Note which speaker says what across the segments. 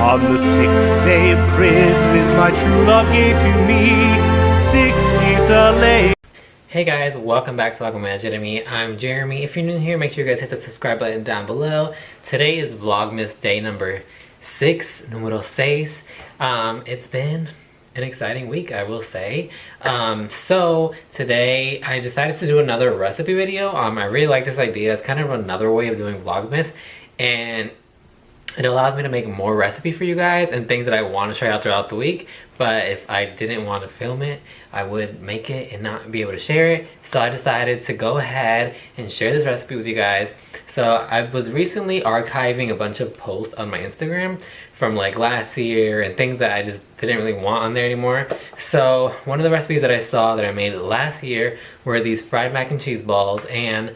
Speaker 1: On the 6th day of Christmas, my true love gave to me 6 geese a laying.
Speaker 2: Hey guys, welcome back to lacomidadejeremie. I'm Jeremy. If you're new here, make sure you guys hit the subscribe button down below. Today is Vlogmas day number 6, numero 6. It's been an exciting week, I will say. So today I decided to do another recipe video. I really like this idea. It's kind of another way of doing Vlogmas, and it allows me to make more recipe for you guys and things that I want to try out throughout the week. But if I didn't want to film it, I would make it and not be able to share it. So I decided to go ahead and share this recipe with you guys. So I was recently archiving a bunch of posts on my Instagram from like last year and things that I just didn't really want on there anymore. So one of the recipes that I saw that I made last year were these fried mac and cheese balls, and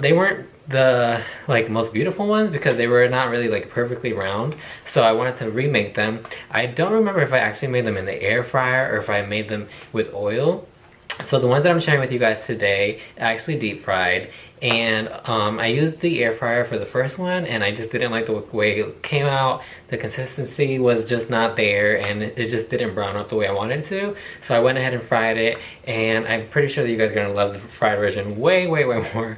Speaker 2: they weren't the like most beautiful ones because they were not really like perfectly round, so I wanted to remake them. I don't remember if I actually made them in the air fryer or if I made them with oil. So the ones that I'm sharing with you guys today I actually deep fried, and I used the air fryer for the first one, and I just didn't like the way it came out. The consistency was just not there, and it just didn't brown up the way I wanted it to. So I went ahead and fried it, and I'm pretty sure that you guys are gonna love the fried version way more.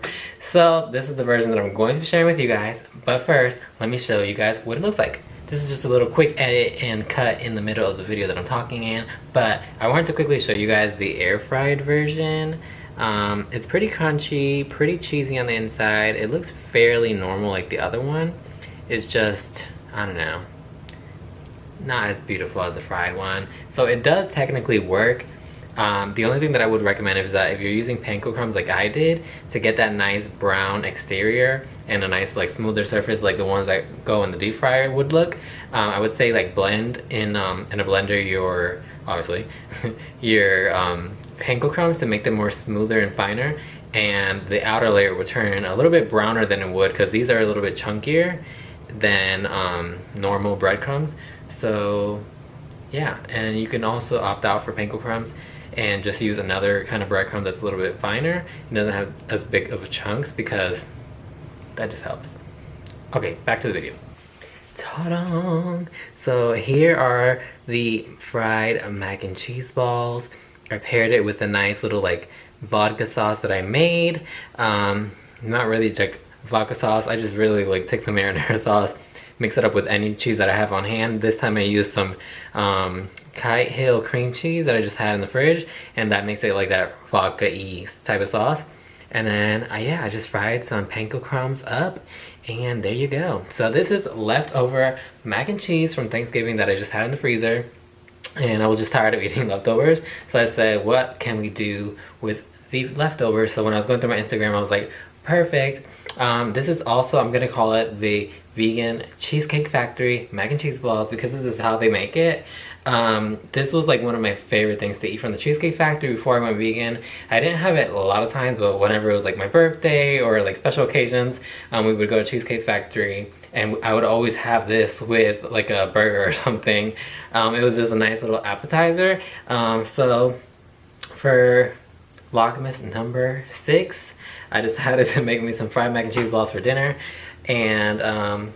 Speaker 2: So this is the version that I'm going to be sharing with you guys. But first, let me show you guys what it looks like. This is just a little quick edit and cut in the middle of the video that I'm talking in, but I wanted to quickly show you guys the air fried version. It's pretty crunchy, pretty cheesy on the inside. It looks fairly normal like the other one. It's just, I don't know, not as beautiful as the fried one. So it does technically work. The only thing that I would recommend is that if you're using panko crumbs like I did, to get that nice brown exterior and a nice like smoother surface like the ones that go in the deep fryer would look, I would say like blend in a blender your, obviously, your panko crumbs to make them more smoother and finer, and the outer layer would turn a little bit browner than it would because these are a little bit chunkier than normal breadcrumbs. So yeah, and you can also opt out for panko crumbs and just use another kind of breadcrumb that's a little bit finer and doesn't have as big of chunks, because that just helps. Okay, back to the video. Ta-da! So here are the fried mac and cheese balls. I paired it with a nice little like vodka sauce that I made. Not really like vodka sauce, I just really like take some marinara sauce, mix it up with any cheese that I have on hand. This time I used some Kite Hill cream cheese that I just had in the fridge, and that makes it like that vodka-y type of sauce. And then I just fried some panko crumbs up, and there you go. So this is leftover mac and cheese from Thanksgiving that I just had in the freezer, and I was just tired of eating leftovers. So I said, what can we do with the leftovers? So when I was going through my Instagram, I was like, perfect. This is also, I'm gonna call it the Vegan Cheesecake Factory mac and cheese balls, because this is how they make it. This was like one of my favorite things to eat from the Cheesecake Factory before I went vegan. I didn't have it a lot of times, but whenever it was like my birthday or like special occasions, we would go to Cheesecake Factory, and I would always have this with like a burger or something. It was just a nice little appetizer. So for Vlogmas number 6, I decided to make me some fried mac and cheese balls for dinner. And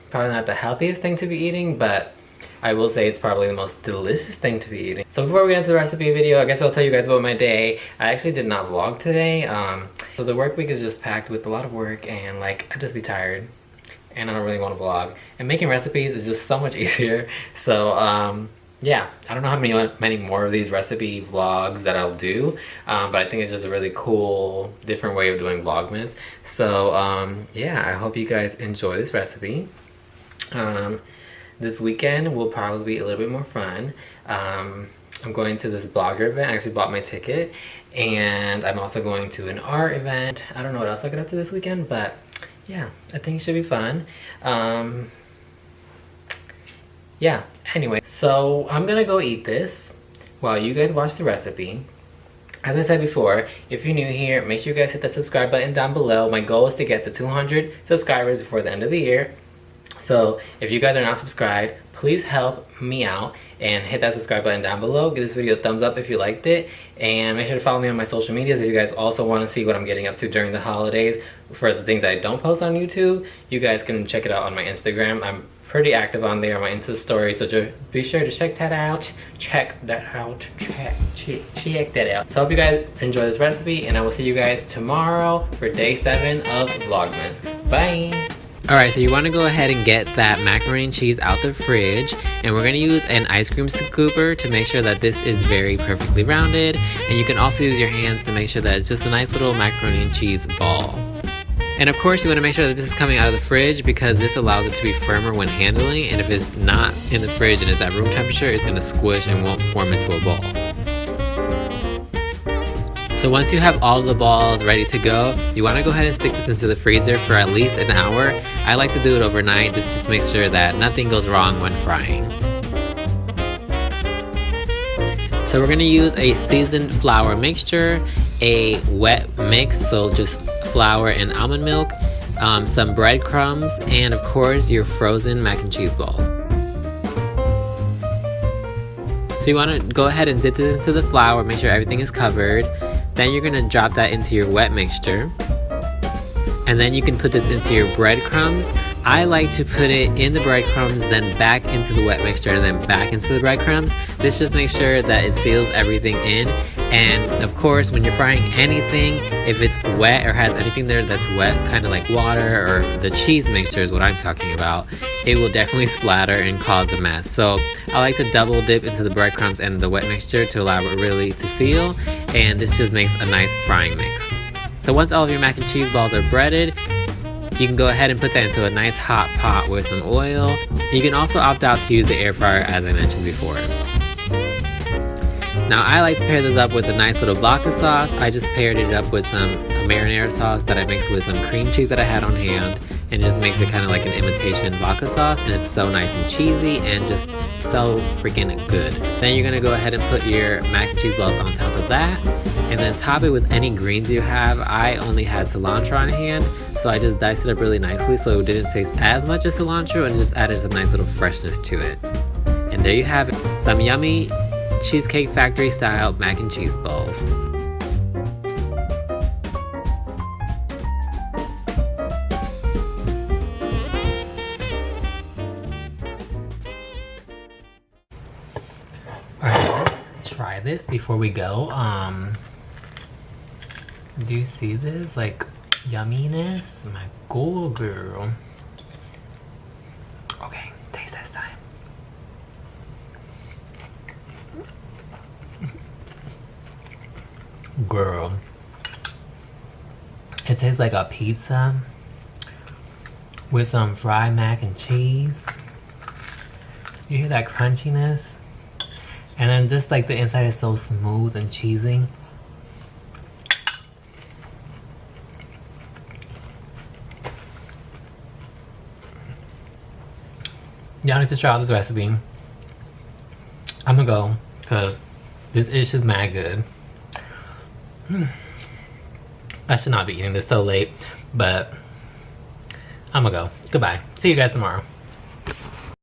Speaker 2: probably not the healthiest thing to be eating, but I will say it's probably the most delicious thing to be eating. So before we get into the recipe video, I guess I'll tell you guys about my day. I actually did not vlog today. So the work week is just packed with a lot of work, and like I just be tired and I don't really want to vlog. And making recipes is just so much easier. So yeah, I don't know how many more of these recipe vlogs that I'll do, but I think it's just a really cool, different way of doing Vlogmas. So yeah, I hope you guys enjoy this recipe. This weekend will probably be a little bit more fun. I'm going to this blogger event. I actually bought my ticket, and I'm also going to an art event. I don't know what else I get up to this weekend, but yeah, I think it should be fun. Yeah, anyway, so I'm gonna go eat this while you guys watch the recipe. As I said before, if you're new here, make sure you guys hit the subscribe button down below. My goal is to get to 200 subscribers before the end of the year. So if you guys are not subscribed, please help me out and hit that subscribe button down below. Give this video a thumbs up if you liked it, and make sure to follow me on my social medias if you guys also want to see what I'm getting up to during the holidays. For the things I don't post on YouTube, you guys can check it out on my Instagram. I'm pretty active on there on my Insta story, so just be sure to check that out. Check that out. So I hope you guys enjoy this recipe, and I will see you guys tomorrow for day 7 of Vlogmas. Bye. Alright, so you want to go ahead and get that macaroni and cheese out the fridge, and we're going to use an ice cream scooper to make sure that this is very perfectly rounded, and you can also use your hands to make sure that it's just a nice little macaroni and cheese ball. And of course you want to make sure that this is coming out of the fridge, because this allows it to be firmer when handling, and if it's not in the fridge and it's at room temperature, it's going to squish and won't form into a ball. So once you have all of the balls ready to go, you want to go ahead and stick this into the freezer for at least an hour. I like to do it overnight, just make sure that nothing goes wrong when frying. So we're going to use a seasoned flour mixture, a wet mix, so just flour and almond milk, some breadcrumbs, and of course your frozen mac and cheese balls. So you want to go ahead and dip this into the flour, make sure everything is covered. Then you're going to drop that into your wet mixture. And then you can put this into your breadcrumbs. I like to put it in the breadcrumbs, then back into the wet mixture, and then back into the breadcrumbs. This just makes sure that it seals everything in. And of course, when you're frying anything, if it's wet or has anything there that's wet, kind of like water or the cheese mixture is what I'm talking about, it will definitely splatter and cause a mess. So I like to double dip into the breadcrumbs and the wet mixture to allow it really to seal, and this just makes a nice frying mix. So once all of your mac and cheese balls are breaded, you can go ahead and put that into a nice hot pot with some oil. You can also opt out to use the air fryer, as I mentioned before. Now I like to pair this up with a nice little vodka sauce. I just paired it up with some marinara sauce that I mixed with some cream cheese that I had on hand, and it just makes it kind of like an imitation vodka sauce, and it's so nice and cheesy and just so freaking good. Then you're gonna go ahead and put your mac and cheese balls on top of that, and then top it with any greens you have. I only had cilantro on hand, so I just diced it up really nicely so it didn't taste as much as cilantro, and just added a nice little freshness to it. And there you have it, some yummy Cheesecake Factory style mac and cheese balls. Alright, let's try this before we go. Do you see this? Like, yumminess? My god, girl. Okay, taste test time. Girl, it tastes like a pizza with some fried mac and cheese. You hear that crunchiness? And then just like the inside is so smooth and cheesy. Y'all need to try out this recipe. I'm gonna go because this is just mad good. I should not be eating this so late, but I'm gonna go. Goodbye. See you guys tomorrow.